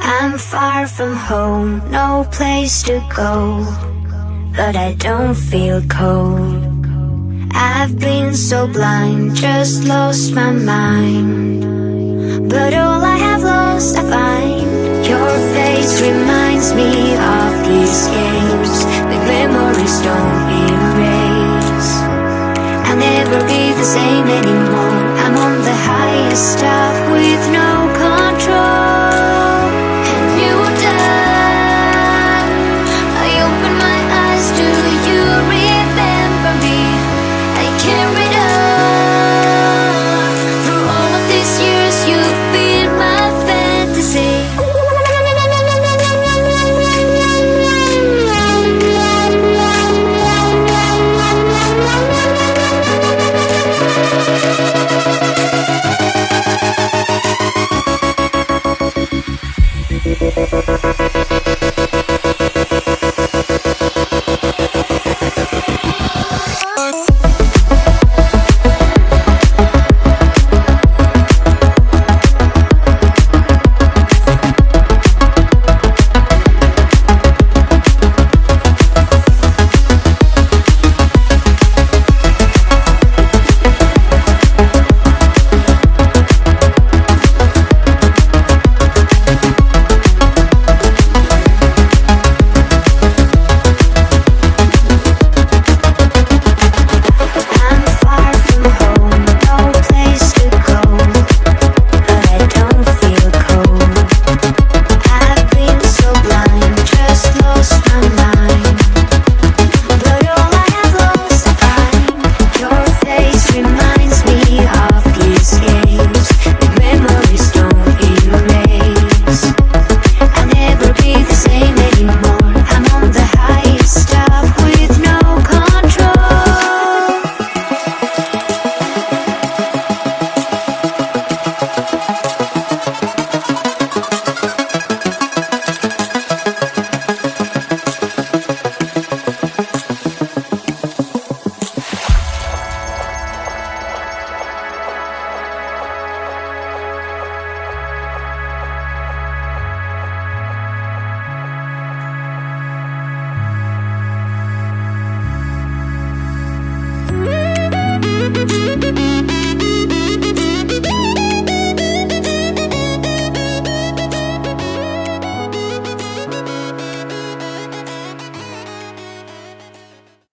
I'm far from home, no place to go, but I don't feel cold. I've been so blind, just lost my mind, but all I have lost I find. Your face reminds me of these games that memories don't erase. I'll never be the same anymore. I'm on the highest top with no control. And you done. I open my eyes, do you remember me? I carried on. Through all of these years you've been my fantasy.